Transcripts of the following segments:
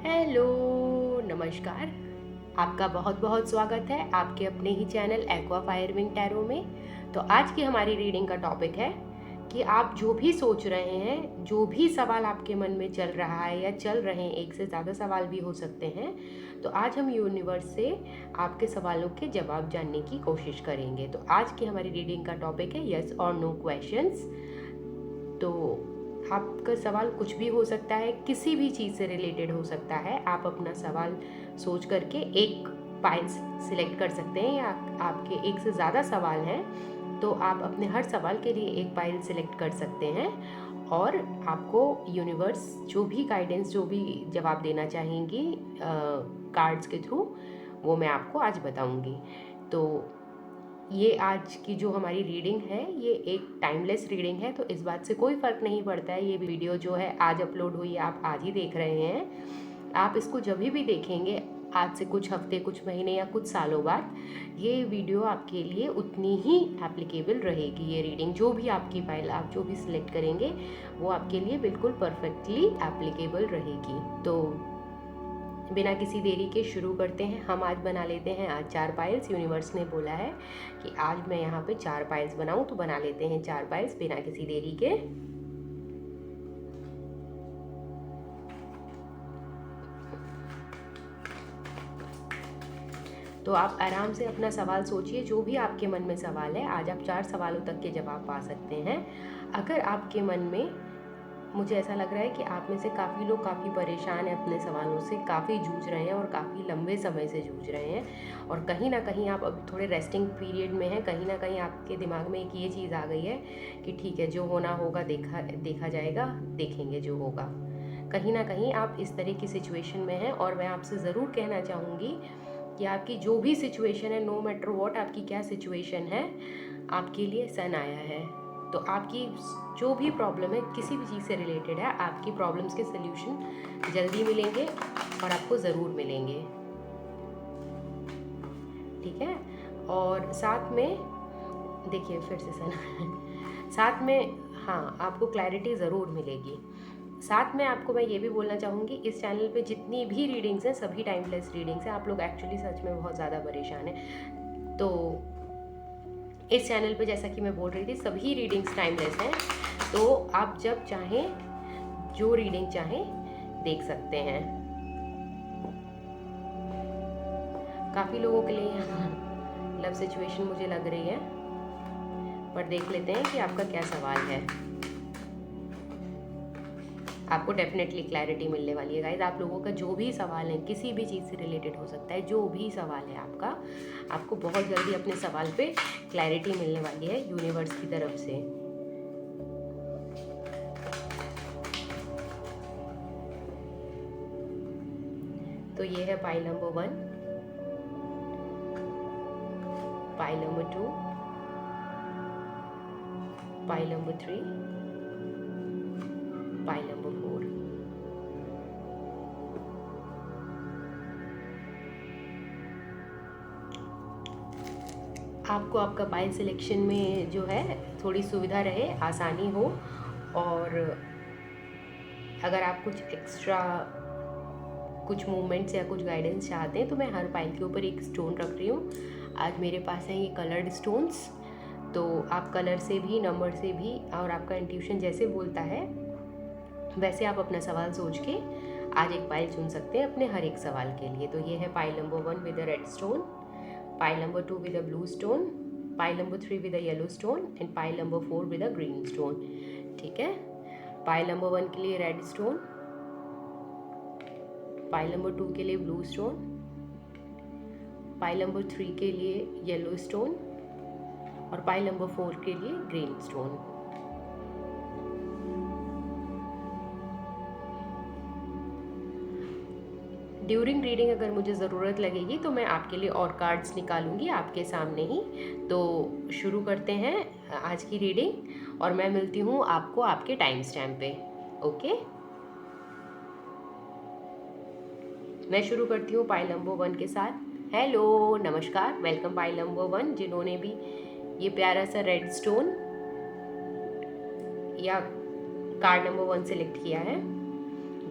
Hello, नमस्कार। आपका बहुत बहुत स्वागत है आपके अपने ही चैनल एक्वा फायरविंग टैरो में। तो आज की हमारी रीडिंग का टॉपिक है कि आप जो भी सोच रहे हैं, जो भी सवाल आपके मन में चल रहा है या चल रहे हैं, एक से ज़्यादा सवाल भी हो सकते हैं, तो आज हम यूनिवर्स से आपके सवालों के जवाब जानने की कोशिश करेंगे। तो आज की हमारी रीडिंग का टॉपिक है यस और नो क्वेश्चंस। तो आपका सवाल कुछ भी हो सकता है, किसी भी चीज़ से रिलेटेड हो सकता है। आप अपना सवाल सोच करके एक पाइल सिलेक्ट कर सकते हैं, या आपके एक से ज़्यादा सवाल हैं तो आप अपने हर सवाल के लिए एक पाइल सिलेक्ट कर सकते हैं, और आपको यूनिवर्स जो भी गाइडेंस, जो भी जवाब देना चाहेंगी कार्ड्स के थ्रू, वो मैं आपको आज बताऊंगी। तो ये आज की जो हमारी रीडिंग है ये एक टाइमलेस रीडिंग है, तो इस बात से कोई फ़र्क नहीं पड़ता है ये वीडियो जो है आज अपलोड हुई है, आप आज ही देख रहे हैं। आप इसको जब भी देखेंगे, आज से कुछ हफ्ते, कुछ महीने या कुछ सालों बाद, ये वीडियो आपके लिए उतनी ही एप्लीकेबल रहेगी। ये रीडिंग, जो भी आपकी फाइल आप जो भी सिलेक्ट करेंगे, वो आपके लिए बिल्कुल परफेक्टली एप्लीकेबल रहेगी। तो बिना किसी देरी के शुरू करते हैं। हम आज बना लेते हैं आज 4 पाइल्स। यूनिवर्स ने बोला है कि आज मैं यहाँ पे 4 पाइल्स बनाऊँ, तो बना लेते हैं 4 पाइल्स बिना किसी देरी के। तो आप आराम से अपना सवाल सोचिए, जो भी आपके मन में सवाल है। आज आप 4 सवालों तक के जवाब पा सकते हैं। अगर आपके मन में, मुझे ऐसा लग रहा है कि आप में से काफ़ी लोग काफ़ी परेशान हैं अपने सवालों से, काफ़ी जूझ रहे हैं और काफ़ी लंबे समय से जूझ रहे हैं, और कहीं ना कहीं आप अब थोड़े रेस्टिंग पीरियड में हैं। कहीं ना कहीं आपके दिमाग में एक ये चीज़ आ गई है कि ठीक है, जो होना होगा देखा जाएगा, देखेंगे जो होगा। कहीं ना कहीं आप इस तरह की सिचुएशन में हैं, और मैं आपसे ज़रूर कहना चाहूँगी कि आपकी जो भी सिचुएशन है, नो मैटर वॉट आपकी क्या सिचुएशन है, आपके लिए सन आया है। तो आपकी जो भी प्रॉब्लम है, किसी भी चीज़ से रिलेटेड है, आपकी प्रॉब्लम्स के सल्यूशन जल्दी मिलेंगे और आपको ज़रूर मिलेंगे। ठीक है। और साथ में देखिए फिर से सन साथ में, हाँ, आपको क्लैरिटी ज़रूर मिलेगी। साथ में आपको मैं ये भी बोलना चाहूँगी, इस चैनल पे जितनी भी रीडिंग्स हैं सभी टाइमलेस रीडिंग्स हैं। आप लोग एक्चुअली सच में बहुत ज़्यादा परेशान हैं, तो इस चैनल पे जैसा कि मैं बोल रही थी, सभी रीडिंग्स टाइमलेस हैं। तो आप जब चाहें, जो रीडिंग चाहें, देख सकते हैं। काफ़ी लोगों के लिए लव सिचुएशन मुझे लग रही है, पर देख लेते हैं कि आपका क्या सवाल है। आपको डेफिनेटली क्लैरिटी मिलने वाली है गाइज। आप लोगों का जो भी सवाल है, किसी भी चीज़ से रिलेटेड हो सकता है, जो भी सवाल है आपका, आपको बहुत जल्दी अपने सवाल पे क्लैरिटी मिलने वाली है यूनिवर्स की तरफ से। तो ये है pile number 1, pile number 2, pile number 3, pile number 4। आपको आपका पाइल सिलेक्शन में जो है थोड़ी सुविधा रहे, आसानी हो, और अगर आप कुछ एक्स्ट्रा, कुछ मूवमेंट्स या कुछ गाइडेंस चाहते हैं, तो मैं हर पाइल के ऊपर एक स्टोन रख रही हूँ। आज मेरे पास है ये कलर्ड स्टोन्स, तो आप कलर से भी, नंबर से भी, और आपका इंट्यूशन जैसे बोलता है वैसे आप अपना सवाल सोच के आज एक पाइल चुन सकते हैं अपने हर एक सवाल के लिए। तो ये है pile number 1 with a red stone, pile number 2 with a blue stone, pile number 3 with a yellow stone, and pile number 4 with a green stone. ठीक है। पाइल नंबर 1 के लिए रेड स्टोन, पाइल नंबर 2 के लिए blue stone, pile number 3 के लिए yellow stone, और pile number 4 के लिए ग्रीन स्टोन। ड्यूरिंग रीडिंग अगर मुझे ज़रूरत लगेगी तो मैं आपके लिए और कार्ड्स निकालूंगी आपके सामने ही। तो शुरू करते हैं आज की रीडिंग, और मैं मिलती हूँ आपको आपके टाइम स्टैम्प पे। ओके, मैं शुरू करती हूँ पाइल नंबर 1 के साथ। हेलो, नमस्कार, वेलकम पाइल नंबर 1, जिन्होंने भी ये प्यारा सा रेड स्टोन या कार्ड नंबर 1 सेलेक्ट किया है।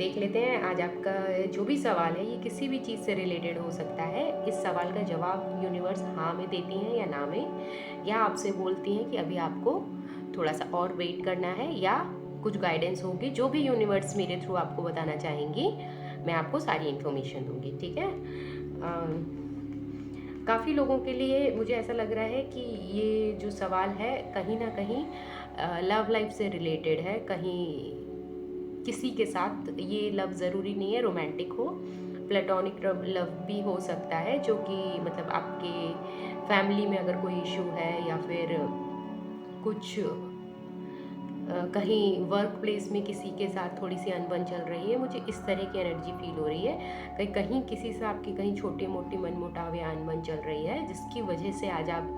देख लेते हैं आज आपका जो भी सवाल है ये किसी भी चीज़ से रिलेटेड हो सकता है। इस सवाल का जवाब यूनिवर्स हाँ में देती हैं या ना में, या आपसे बोलती हैं कि अभी आपको थोड़ा सा और वेट करना है, या कुछ गाइडेंस होगी जो भी यूनिवर्स मेरे थ्रू आपको बताना चाहेंगी, मैं आपको सारी इन्फॉर्मेशन दूंगी। ठीक है। काफ़ी लोगों के लिए मुझे ऐसा लग रहा है कि ये जो सवाल है कहीं ना कहीं लव लाइफ से रिलेटेड है। कहीं किसी के साथ, ये लव ज़रूरी नहीं है रोमांटिक हो, प्लेटोनिक लव भी हो सकता है, जो कि मतलब आपके फैमिली में अगर कोई इशू है, या फिर कुछ कहीं वर्क प्लेस में किसी के साथ थोड़ी सी अनबन चल रही है, मुझे इस तरह की एनर्जी फील हो रही है। कहीं कहीं किसी से आपकी कहीं छोटी मोटी मनमुटाव या अनबन चल रही है, जिसकी वजह से आज आप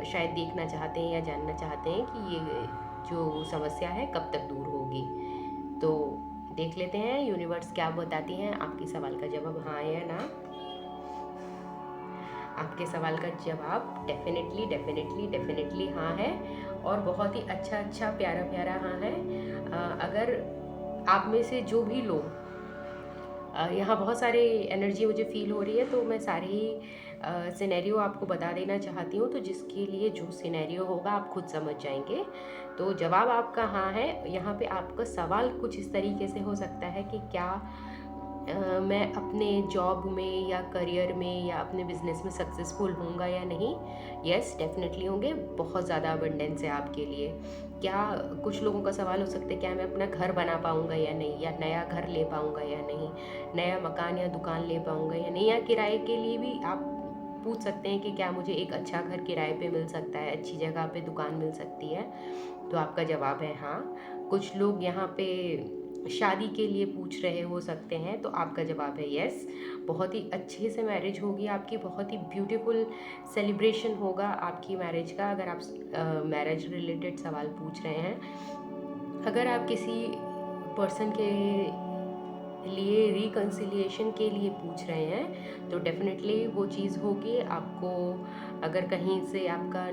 शायद देखना चाहते हैं या जानना चाहते हैं कि ये जो समस्या है कब तक दूर होगी। तो देख लेते हैं यूनिवर्स क्या बताती हैं। आपके सवाल का जवाब हाँ या ना। आपके सवाल का जवाब डेफिनेटली डेफिनेटली डेफिनेटली हाँ है, और बहुत ही अच्छा अच्छा प्यारा प्यारा हाँ है। अगर आप में से जो भी लोग, यहाँ बहुत सारे एनर्जी मुझे फील हो रही है, तो मैं सारे ही सिनेरियो आपको बता देना चाहती हूँ, तो जिसके लिए जो सिनेरियो होगा आप खुद समझ जाएंगे। तो जवाब आपका हाँ है। यहाँ पे आपका सवाल कुछ इस तरीके से हो सकता है कि क्या मैं अपने जॉब में या करियर में या अपने बिजनेस में सक्सेसफुल होऊंगा या नहीं। यस, डेफिनेटली होंगे। बहुत ज़्यादा अबंडेंस है आपके लिए। क्या कुछ लोगों का सवाल हो सकता है, क्या मैं अपना घर बना पाऊंगा या नहीं, या नया घर ले पाऊंगा या नहीं, नया मकान या दुकान ले पाऊंगा या नहीं, या किराए के लिए भी आप पूछ सकते हैं कि क्या मुझे एक अच्छा घर किराए पे मिल सकता है, अच्छी जगह पे दुकान मिल सकती है। तो आपका जवाब है हाँ। कुछ लोग यहाँ पे शादी के लिए पूछ रहे हो सकते हैं, तो आपका जवाब है यस। बहुत ही अच्छे से मैरिज होगी आपकी, बहुत ही ब्यूटीफुल सेलिब्रेशन होगा आपकी मैरिज का, अगर आप मैरिज रिलेटेड सवाल पूछ रहे हैं। अगर आप किसी पर्सन के लिए रिकन्सिलिएशन के लिए पूछ रहे हैं, तो डेफिनेटली वो चीज़ होगी आपको। अगर कहीं से आपका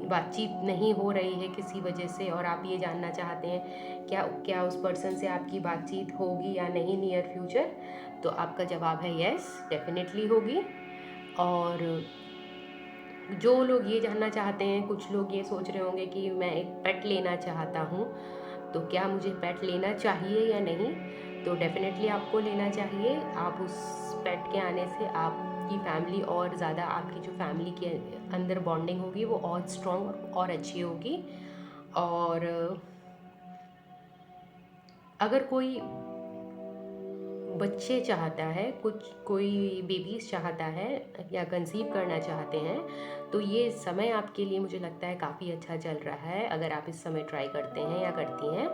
बातचीत नहीं हो रही है किसी वजह से, और आप ये जानना चाहते हैं क्या क्या उस पर्सन से आपकी बातचीत होगी या नहीं नियर फ्यूचर, तो आपका जवाब है यस, डेफिनेटली होगी। और जो लोग ये जानना चाहते हैं, कुछ लोग ये सोच रहे होंगे कि मैं एक पेट लेना चाहता हूँ, तो क्या मुझे पेट लेना चाहिए या नहीं, तो डेफिनेटली आपको लेना चाहिए। आप उस पेट के आने से आपकी फैमिली और ज़्यादा, आपकी जो फैमिली के अंदर बॉन्डिंग होगी वो और स्ट्रॉन्ग और अच्छी होगी। और अगर कोई बच्चे चाहता है, कोई बेबीज चाहता है या कंसीव करना चाहते हैं, तो ये समय आपके लिए मुझे लगता है काफ़ी अच्छा चल रहा है। अगर आप इस समय ट्राई करते हैं या करती हैं,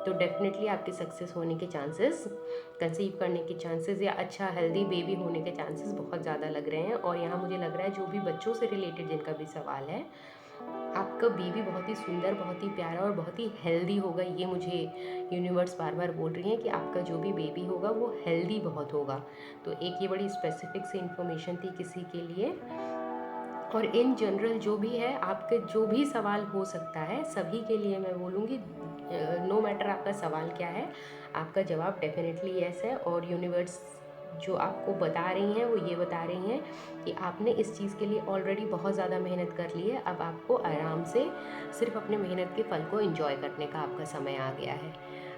तो डेफिनेटली आपके सक्सेस होने के चांसेस, कंसीव करने के चांसेस या अच्छा हेल्दी बेबी होने के चांसेस बहुत ज़्यादा लग रहे हैं। और यहाँ मुझे लग रहा है जो भी बच्चों से रिलेटेड जिनका भी सवाल है, आपका बेबी बहुत ही सुंदर, बहुत ही प्यारा और बहुत ही हेल्दी होगा। ये मुझे यूनिवर्स बार बार बोल रही है कि आपका जो भी बेबी होगा वो हेल्दी बहुत होगा। तो एक ये बड़ी स्पेसिफिक सी इन्फॉर्मेशन थी किसी के लिए। और इन जनरल जो भी है, आपके जो भी सवाल हो सकता है, सभी के लिए मैं बोलूँगी, नो मैटर आपका सवाल क्या है, आपका जवाब डेफिनेटली यस है। और यूनिवर्स जो आपको बता रही हैं वो ये बता रही हैं कि आपने इस चीज़ के लिए ऑलरेडी बहुत ज़्यादा मेहनत कर ली है। अब आपको आराम से सिर्फ अपने मेहनत के फल को एंजॉय करने का आपका समय आ गया है।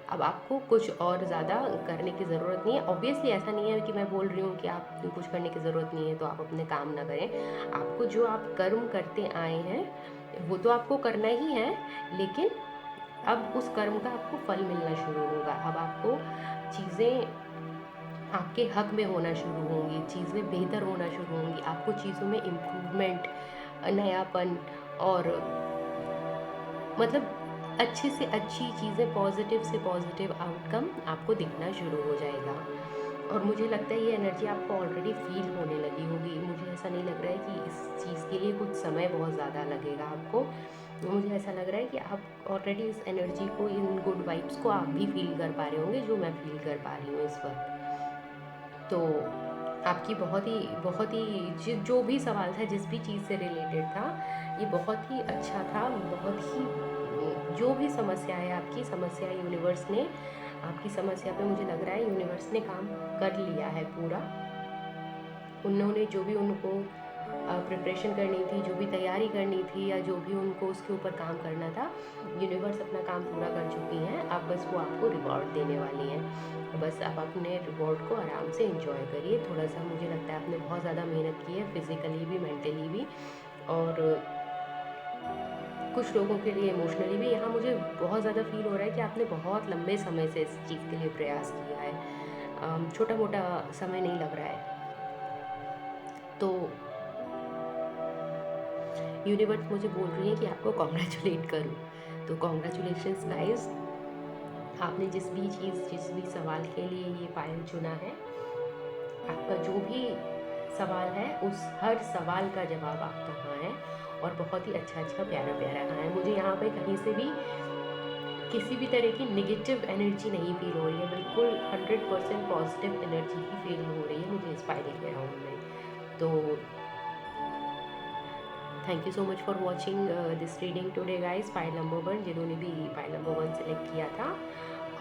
अब आपको कुछ और ज़्यादा करने की ज़रूरत नहीं है। ऑब्वियसली ऐसा नहीं है कि मैं बोल रही हूँ कि आप कुछ करने की ज़रूरत नहीं है तो आप अपने काम ना करें। आपको जो आप कर्म करते आए हैं वो तो आपको करना ही है, लेकिन अब उस कर्म का आपको फल मिलना शुरू होगा। अब आपको चीज़ें आपके हक में होना शुरू होंगी, चीज़ें बेहतर होना शुरू होंगी, आपको चीज़ों में इम्प्रूवमेंट, नयापन, और मतलब अच्छी से अच्छी चीज़ें, पॉजिटिव से पॉजिटिव आउटकम आपको दिखना शुरू हो जाएगा। और मुझे लगता है ये एनर्जी आपको ऑलरेडी फील होने लगी होगी। मुझे ऐसा नहीं लग रहा है कि इस चीज़ के लिए कुछ समय बहुत ज़्यादा लगेगा आपको। मुझे ऐसा लग रहा है कि आप ऑलरेडी इस एनर्जी को, इन गुड वाइब्स को आप भी फील कर पा रहे होंगे, जो मैं फील कर पा रही हूँ इस वक्त। तो आपकी बहुत ही जो भी सवाल था, जिस भी चीज़ से रिलेटेड था, ये बहुत ही अच्छा था। बहुत ही जो भी समस्या है आपकी समस्या, यूनिवर्स ने आपकी समस्या पे मुझे लग रहा है यूनिवर्स ने काम कर लिया है पूरा। उन्होंने जो भी उनको प्रिपरेशन करनी थी, जो भी तैयारी करनी थी, या जो भी उनको उसके ऊपर काम करना था, यूनिवर्स अपना काम पूरा कर चुकी हैं। अब बस वो आपको रिवॉर्ड देने वाली हैं। तो बस आप अपने रिवॉर्ड को आराम से एंजॉय करिए। थोड़ा सा मुझे लगता है आपने बहुत ज़्यादा मेहनत की है, फिज़िकली भी, मेंटली भी, और कुछ लोगों के लिए इमोशनली भी। यहाँ मुझे बहुत ज़्यादा फील हो रहा है कि आपने बहुत लंबे समय से इस चीज़ के लिए प्रयास किया है। छोटा मोटा समय नहीं लग रहा है। तो यूनिवर्स मुझे बोल रही है कि आपको कॉन्ग्रेचुलेट करूँ। तो कॉन्ग्रेचुलेशंस गाइस, आपने जिस भी सवाल के लिए ये पायल चुना है, आपका जो भी सवाल है उस हर सवाल का जवाब आपका हाँ है, और बहुत ही अच्छा प्यारा हाँ है। मुझे यहाँ पे कहीं से भी किसी भी तरह की नेगेटिव एनर्जी नहीं फील हो रही है, बिल्कुल 100% पॉजिटिव एनर्जी ही फील हो रही है मुझे इस पायल के राउंड में। तो thank you so much for watching this reading today guys. Pile number 1, जिन्होंने भी पायल नंबर 1 सेलेक्ट किया था।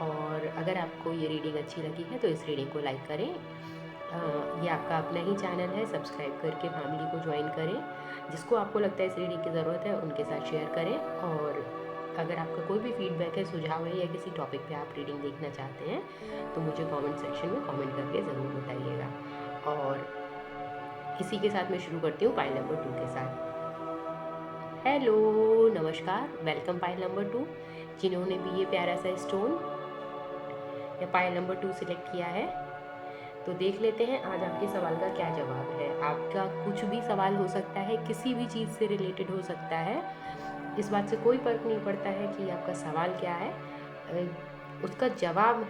और अगर आपको ये रीडिंग अच्छी लगी है तो इस रीडिंग को लाइक करें। ये आपका अपना ही चैनल है, सब्सक्राइब करके फैमिली को ज्वाइन करें। जिसको आपको लगता है इस रीडिंग की ज़रूरत है उनके साथ शेयर करें। और अगर आपका कोई भी फीडबैक है, सुझाव है, या किसी टॉपिक पे आप रीडिंग देखना चाहते हैं तो मुझे कमेंट सेक्शन में कमेंट करके ज़रूर बताइएगा। और इसी के साथ मैं शुरू करती हूँ पाइल नंबर 2 के साथ। हेलो, नमस्कार, वेलकम पाइल नंबर 2। जिन्होंने भी ये प्यारा सा स्टोन या पाइल नंबर 2 सिलेक्ट किया है, तो देख लेते हैं आज आपके सवाल का क्या जवाब है। आपका कुछ भी सवाल हो सकता है, किसी भी चीज़ से रिलेटेड हो सकता है। इस बात से कोई फ़र्क नहीं पड़ता है कि आपका सवाल क्या है, उसका जवाब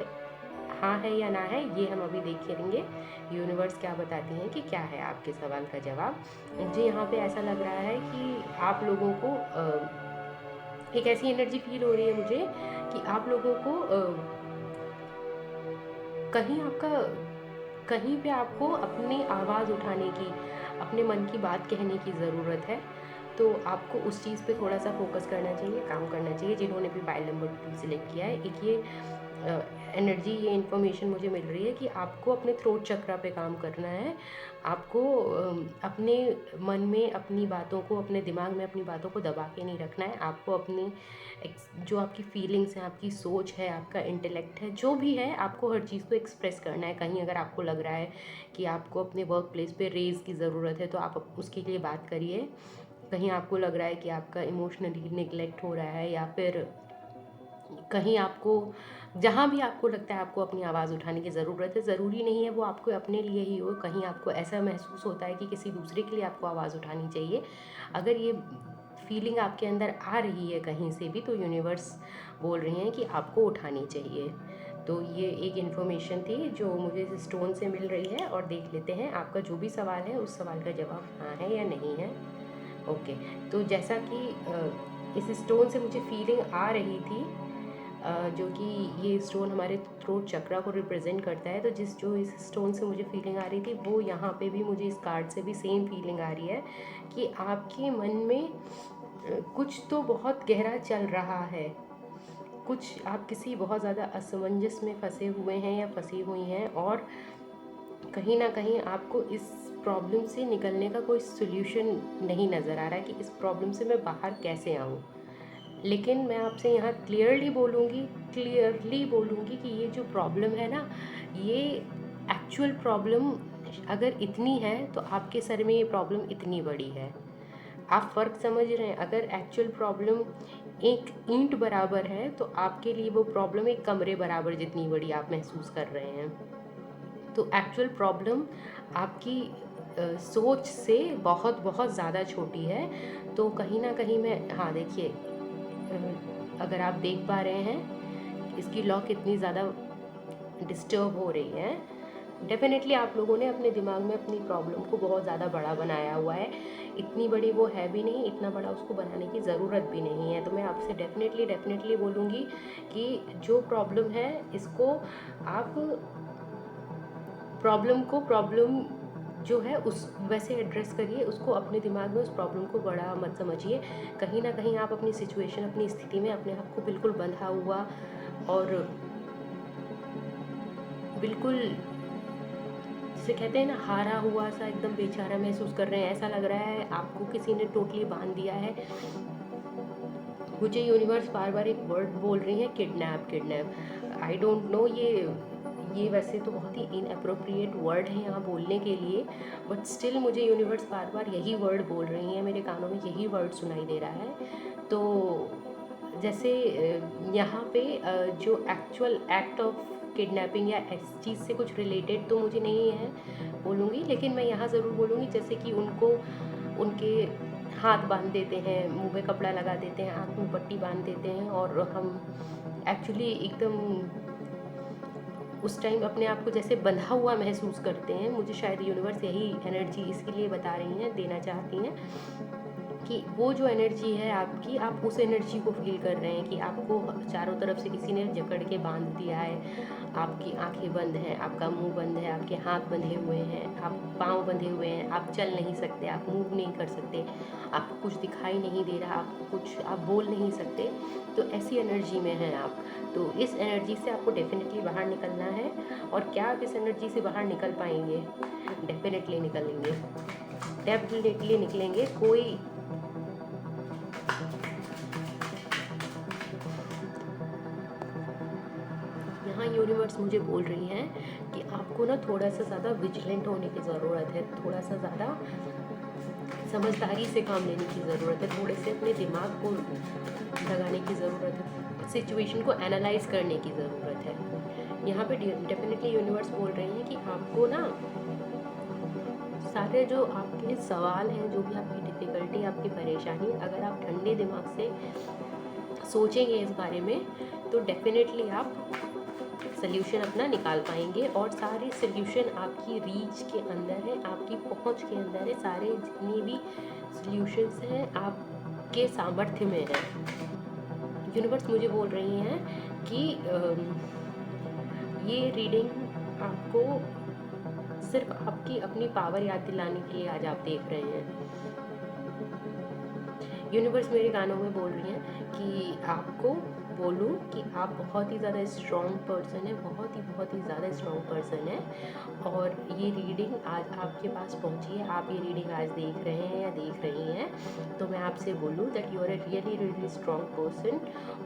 हाँ है या ना है ये हम अभी देखेंगे यूनिवर्स क्या बताती हैं कि क्या है आपके सवाल का जवाब। मुझे यहाँ पे ऐसा लग रहा है कि आप लोगों को एक ऐसी एनर्जी फील हो रही है मुझे कि आप लोगों को कहीं पे आपको अपनी आवाज़ उठाने की, अपने मन की बात कहने की ज़रूरत है। तो आपको उस चीज़ पे थोड़ा सा फोकस करना चाहिए, काम करना चाहिए। जिन्होंने भी पाइल नंबर 2 सिलेक्ट किया है, एक ये एनर्जी, ये इन्फॉर्मेशन मुझे मिल रही है कि आपको अपने थ्रोट चक्रा पे काम करना है। आपको अपने मन में अपनी बातों को, अपने दिमाग में अपनी बातों को दबा के नहीं रखना है। आपको अपनी जो आपकी फीलिंग्स हैं, आपकी सोच है, आपका इंटेलेक्ट है, जो भी है, आपको हर चीज़ को एक्सप्रेस करना है। कहीं अगर आपको लग रहा है कि आपको अपने वर्क प्लेस पे रेज़ की ज़रूरत है तो आप उसके लिए बात करिए। कहीं आपको लग रहा है कि आपका इमोशनली निगलेक्ट हो रहा है, या फिर कहीं आपको, जहाँ भी आपको लगता है आपको अपनी आवाज़ उठाने की ज़रूरत है, ज़रूरी नहीं है वो आपको अपने लिए ही हो। कहीं आपको ऐसा महसूस होता है कि किसी दूसरे के लिए आपको आवाज़ उठानी चाहिए, अगर ये फीलिंग आपके अंदर आ रही है कहीं से भी, तो यूनिवर्स बोल रही हैं कि आपको उठानी चाहिए। तो ये एक इन्फॉर्मेशन थी जो मुझे इस स्टोन से मिल रही है। और देख लेते हैं आपका जो भी सवाल है उस सवाल का जवाब हाँ है या नहीं है। ओके, तो जैसा कि इस स्टोन से मुझे फीलिंग आ रही थी, जो कि ये स्टोन हमारे थ्रोट चक्रा को रिप्रेजेंट करता है, तो जो इस स्टोन से मुझे फीलिंग आ रही थी वो यहाँ पे भी मुझे इस कार्ड से भी सेम फीलिंग आ रही है कि आपके मन में कुछ तो बहुत गहरा चल रहा है। कुछ आप किसी बहुत ज़्यादा असमंजस में फंसे हुए हैं या फंसी हुई हैं, और कहीं ना कहीं आपको इस प्रॉब्लम से निकलने का कोई सोल्यूशन नहीं नज़र आ रहा है कि इस प्रॉब्लम से मैं बाहर कैसे आऊँ। लेकिन मैं आपसे यहाँ क्लियरली बोलूँगी कि ये जो प्रॉब्लम है ना, ये एक्चुअल प्रॉब्लम अगर इतनी है तो आपके सर में ये प्रॉब्लम इतनी बड़ी है। आप फ़र्क समझ रहे हैं? अगर एक्चुअल प्रॉब्लम एक ईंट बराबर है तो आपके लिए वो प्रॉब्लम एक कमरे बराबर जितनी बड़ी आप महसूस कर रहे हैं। तो एक्चुअल प्रॉब्लम आपकी सोच से बहुत बहुत ज़्यादा छोटी है। तो कहीं ना कहीं मैं, हाँ देखिए, अगर आप देख पा रहे हैं इसकी लॉ कितनी ज़्यादा डिस्टर्ब हो रही है। डेफिनेटली आप लोगों ने अपने दिमाग में अपनी प्रॉब्लम को बहुत ज़्यादा बड़ा बनाया हुआ है। इतनी बड़ी वो है भी नहीं, इतना बड़ा उसको बनाने की ज़रूरत भी नहीं है। तो मैं आपसे डेफिनेटली बोलूँगी कि जो प्रॉब्लम है इसको आप प्रॉब्लम जो है उस वैसे एड्रेस करिए उसको, अपने दिमाग में उस प्रॉब्लम को बड़ा मत समझिए। कहीं ना कहीं आप अपनी सिचुएशन, अपनी स्थिति में अपने आप को बिल्कुल बंधा हुआ और बिल्कुल जिसे कहते हैं ना हारा हुआ सा एकदम बेचारा महसूस कर रहे हैं, ऐसा लग रहा है आपको किसी ने टोटली बांध दिया है। मुझे यूनिवर्स बार बार एक वर्ड बोल रही है, kidnap kidnap. I don't know, ये वैसे तो बहुत ही इनअप्रोप्रिएट वर्ड है यहाँ बोलने के लिए, बट स्टिल मुझे यूनिवर्स बार बार यही वर्ड बोल रही है, मेरे कानों में यही वर्ड सुनाई दे रहा है। तो जैसे यहाँ पे जो एक्चुअल एक्ट ऑफ किडनैपिंग या इस चीज़ से कुछ रिलेटेड तो मुझे नहीं है बोलूँगी, लेकिन मैं यहाँ ज़रूर बोलूँगी जैसे कि उनको उनके हाथ बांध देते हैं, मुंह पे कपड़ा लगा देते हैं, आँख में पट्टी बांध देते हैं, और हम एक्चुअली एकदम उस टाइम अपने आप को जैसे बंधा हुआ महसूस करते हैं। मुझे शायद यूनिवर्स यही एनर्जी इसके लिए बता रही हैं, देना चाहती हैं कि वो जो एनर्जी है आपकी, आप उस एनर्जी को फील कर रहे हैं कि आपको चारों तरफ से किसी ने जकड़ के बांध दिया है। आपकी आंखें बंद हैं, आपका मुंह बंद है, आपके हाथ बंधे हुए हैं, आप पाँव बंधे हुए हैं, आप चल नहीं सकते, आप मूव नहीं कर सकते, आपको कुछ दिखाई नहीं दे रहा, आपको कुछ आप बोल नहीं सकते। तो ऐसी एनर्जी में हैं आप। तो इस एनर्जी से आपको डेफिनेटली बाहर निकलना है। और क्या आप इस एनर्जी से बाहर निकल पाएंगे? डेफिनेटली निकलेंगे, डेफिनेटली निकलेंगे। कोई यहाँ यूनिवर्स मुझे बोल रही हैं कि आपको ना थोड़ा सा ज़्यादा विजिलेंट होने की ज़रूरत है, थोड़ा सा ज़्यादा समझदारी से काम लेने की ज़रूरत है, थोड़े से अपने दिमाग को लगाने की ज़रूरत है, सिचुएशन को एनालाइज करने की ज़रूरत है। यहाँ पे डेफिनेटली यूनिवर्स बोल रही हैं कि आपको ना सारे जो आपके सवाल हैं, जो भी आपकी डिफ़िकल्टी, आपकी परेशानी, अगर आप ठंडे दिमाग से सोचेंगे इस बारे में तो डेफिनेटली आप सल्यूशन अपना निकाल पाएंगे। और सारे सल्यूशन आपकी रीच के अंदर है, आपकी पहुंच के अंदर है। सारे जितने भी सल्यूशंस हैं आपके सामर्थ्य में है। यूनिवर्स मुझे बोल रही हैं कि ये रीडिंग आपको सिर्फ आपकी अपनी पावर याद दिलाने के लिए आज आप देख रहे हैं। यूनिवर्स मेरे कानों में बोल रही हैं कि आपको बोलूं कि आप बहुत ही ज़्यादा स्ट्रॉन्ग पर्सन है, बहुत ही ज़्यादा स्ट्रॉन्ग पर्सन है। और ये रीडिंग आज आपके पास पहुंची है, आप ये रीडिंग आज देख रहे हैं या देख रही हैं, तो मैं आपसे बोलूं that you are a really strong person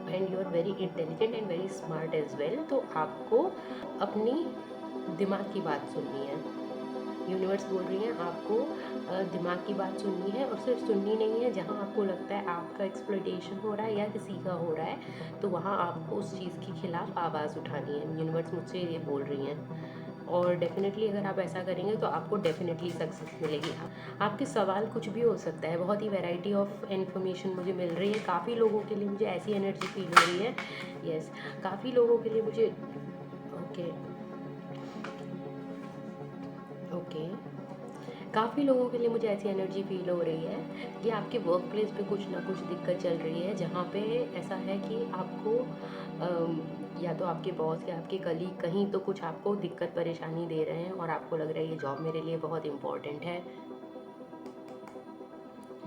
and you are very intelligent and very smart as well. तो आपको अपनी दिमाग की बात सुननी है। यूनिवर्स बोल रही हैं आपको दिमाग की बात सुननी है, और सिर्फ सुननी नहीं है। जहाँ आपको लगता है आपका एक्सप्लॉइटेशन हो रहा है या किसी का हो रहा है, तो वहाँ आपको उस चीज़ के खिलाफ आवाज़ उठानी है। यूनिवर्स मुझसे ये बोल रही हैं। और डेफिनेटली अगर आप ऐसा करेंगे तो आपको डेफिनेटली सक्सेस मिलेगी। आपके सवाल कुछ भी हो सकता है, बहुत ही वैरायटी ऑफ इन्फॉर्मेशन मुझे मिल रही है। काफ़ी लोगों के लिए मुझे ऐसी एनर्जी फील हो रही है। यस, काफ़ी लोगों के लिए मुझे ओके काफ़ी लोगों के लिए मुझे ऐसी एनर्जी फील हो रही है कि आपके वर्क प्लेस पे कुछ ना कुछ दिक्कत चल रही है, जहाँ पे ऐसा है कि आपको या तो आपके बॉस या आपके कलीग कहीं तो कुछ आपको दिक्कत परेशानी दे रहे हैं, और आपको लग रहा है ये जॉब मेरे लिए बहुत इम्पोर्टेंट है।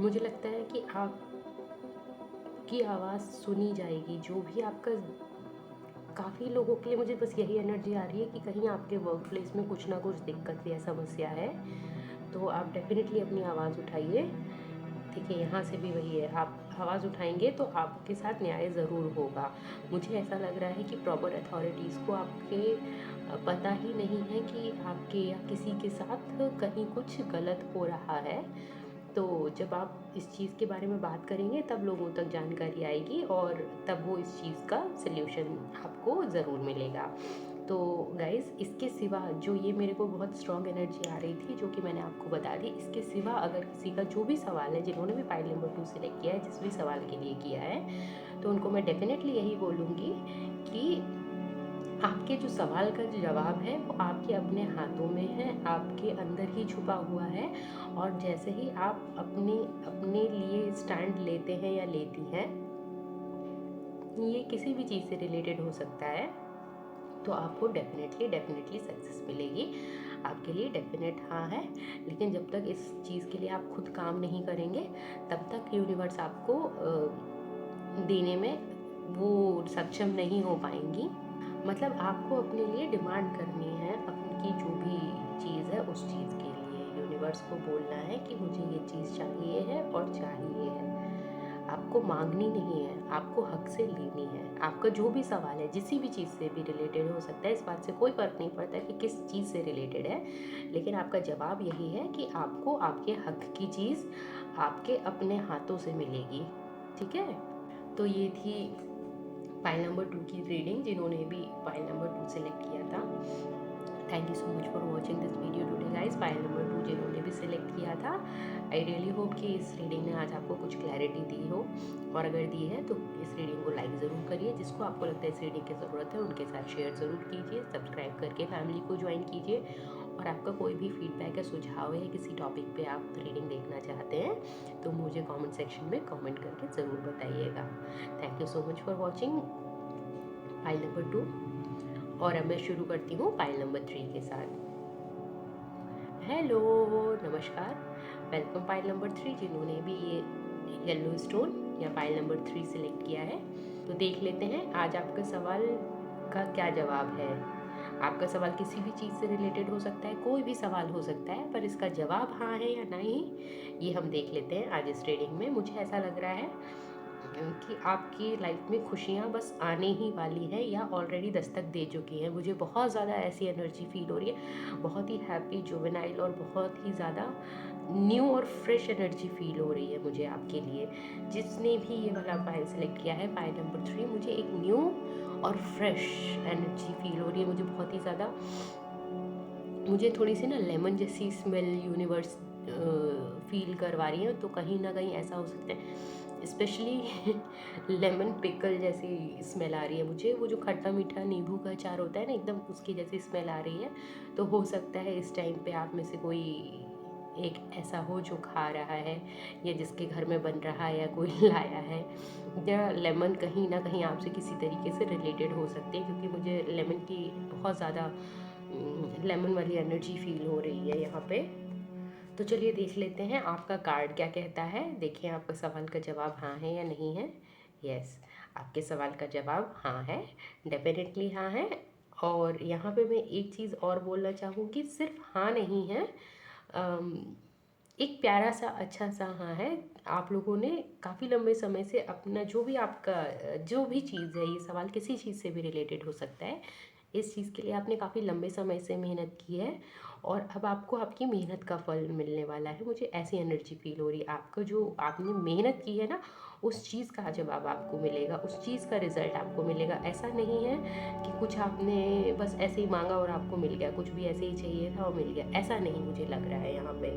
मुझे लगता है कि आपकी आवाज़ सुनी जाएगी, जो भी आपका। काफ़ी लोगों के लिए मुझे बस यही एनर्जी आ रही है कि कहीं आपके वर्क प्लेस में कुछ ना कुछ दिक्कत या समस्या है, तो आप डेफिनेटली अपनी आवाज़ उठाइए। देखिए यहाँ से भी वही है, आप आवाज़ उठाएंगे तो आपके साथ न्याय ज़रूर होगा। मुझे ऐसा लग रहा है कि प्रॉपर अथॉरिटीज़ को आपके पता ही नहीं है कि आपके या किसी के साथ कहीं कुछ गलत हो रहा है। तो जब आप इस चीज़ के बारे में बात करेंगे तब लोगों तक जानकारी आएगी, और तब वो इस चीज़ का सल्यूशन आपको ज़रूर मिलेगा। तो गाइज़, इसके सिवा जो ये मेरे को बहुत स्ट्रॉन्ग एनर्जी आ रही थी, जो कि मैंने आपको बता दी, इसके सिवा अगर किसी का जो भी सवाल है, जिन्होंने भी फाइल नंबर 2 सिलेक्ट किया है, जिस भी सवाल के लिए किया है, तो उनको मैं डेफिनेटली यही बोलूँगी कि आपके जो सवाल का जवाब है वो आपके अपने हाथों में है, आपके अंदर ही छुपा हुआ है। और जैसे ही आप अपने अपने लिए स्टैंड लेते हैं या लेती हैं, ये किसी भी चीज़ से रिलेटेड हो सकता है, तो आपको डेफिनेटली सक्सेस मिलेगी। आपके लिए डेफिनेट हाँ है। लेकिन जब तक इस चीज़ के लिए आप खुद काम नहीं करेंगे तब तक यूनिवर्स आपको देने में वो सक्षम नहीं हो पाएंगी। मतलब आपको अपने लिए डिमांड करनी है अपनी जो भी चीज़ है उस चीज़ के लिए। यूनिवर्स को बोलना है कि मुझे ये चीज़ चाहिए है और चाहिए है। आपको मांगनी नहीं है, आपको हक से लेनी है। आपका जो भी सवाल है जिस भी चीज़ से भी रिलेटेड हो सकता है, इस बात से कोई फ़र्क नहीं पड़ता कि किस चीज़ से रिलेटेड है, लेकिन आपका जवाब यही है कि आपको आपके हक की चीज़ आपके अपने हाथों से मिलेगी। ठीक है, तो ये थी फाइल नंबर 2 की रीडिंग। जिन्होंने भी फाइल नंबर 2 सेलेक्ट किया था, thank you so much for watching this video today guys. File number 2 जिन्होंने भी सिलेक्ट किया था, आई रियली होप कि इस रीडिंग ने आज आपको कुछ क्लैरिटी दी हो, और अगर दी है तो इस रीडिंग को लाइक ज़रूर करिए। जिसको आपको लगता है इस रीडिंग की ज़रूरत है उनके साथ शेयर ज़रूर कीजिए, सब्सक्राइब करके फैमिली को ज्वाइन कीजिए। और आपका कोई भी फीडबैक या सुझाव है, किसी टॉपिक पे आप रीडिंग देखना चाहते हैं तो मुझे कमेंट सेक्शन में कमेंट करके ज़रूर बताइएगा। Thank you so much for watching file number 2, और अब मैं शुरू करती हूँ फाइल नंबर 3 के साथ। हेलो, नमस्कार, वेलकम फाइल नंबर 3। जिन्होंने भी ये येलो स्टोन या फाइल नंबर 3 सिलेक्ट किया है, तो देख लेते हैं आज आपका सवाल का क्या जवाब है। आपका सवाल किसी भी चीज़ से रिलेटेड हो सकता है, कोई भी सवाल हो सकता है, पर इसका जवाब हाँ है या नहीं ये हम देख लेते हैं आज इस रीडिंग में। मुझे ऐसा लग रहा है कि आपकी लाइफ में खुशियाँ बस आने ही वाली हैं या ऑलरेडी दस्तक दे चुकी हैं। मुझे बहुत ज़्यादा ऐसी एनर्जी फील हो रही है, बहुत ही हैप्पी, जुवेनाइल और बहुत ही ज़्यादा न्यू और फ्रेश एनर्जी फील हो रही है मुझे आपके लिए। जिसने भी ये वाला फाइल सेलेक्ट किया है, फाइल नंबर 3, मुझे एक न्यू और फ्रेश एनर्जी फील हो रही है। मुझे बहुत ही ज़्यादा, मुझे थोड़ी सी ना लेमन जैसी स्मेल यूनिवर्स फील करवा रही है। तो कहीं ना कहीं ऐसा हो सकता है, स्पेशली लेमन पिकल जैसी स्मेल आ रही है मुझे। वो जो खट्टा मीठा नींबू का अचार होता है ना, एकदम उसकी जैसी स्मेल आ रही है। तो हो सकता है इस टाइम पे आप में से कोई एक ऐसा हो जो खा रहा है, या जिसके घर में बन रहा है, या कोई लाया है, या लेमन कहीं ना कहीं आपसे किसी तरीके से रिलेटेड हो सकती है, क्योंकि मुझे लेमन की बहुत ज़्यादा लेमन वाली एनर्जी फील हो रही है यहाँ पे। तो चलिए देख लेते हैं आपका कार्ड क्या कहता है। देखिए आपका सवाल का जवाब हाँ है या नहीं है। यस, आपके सवाल का जवाब हाँ है, डेफिनेटली हाँ है। और यहाँ पे मैं एक चीज़ और बोलना चाहूँगी, सिर्फ हाँ नहीं है, एक प्यारा सा अच्छा सा हाँ है। आप लोगों ने काफ़ी लंबे समय से अपना जो भी आपका जो भी चीज़ है, ये सवाल किसी चीज़ से भी रिलेटेड हो सकता है, इस चीज़ के लिए आपने काफ़ी लंबे समय से मेहनत की है, और अब आपको आपकी मेहनत का फल मिलने वाला है। मुझे ऐसी एनर्जी फील हो रही है। आपको जो आपने मेहनत की है ना, उस चीज़ का जवाब आपको मिलेगा, उस चीज़ का रिजल्ट आपको मिलेगा। ऐसा नहीं है कि कुछ आपने बस ऐसे ही मांगा और आपको मिल गया, कुछ भी ऐसे ही चाहिए था और मिल गया, ऐसा नहीं मुझे लग रहा है यहाँ पे।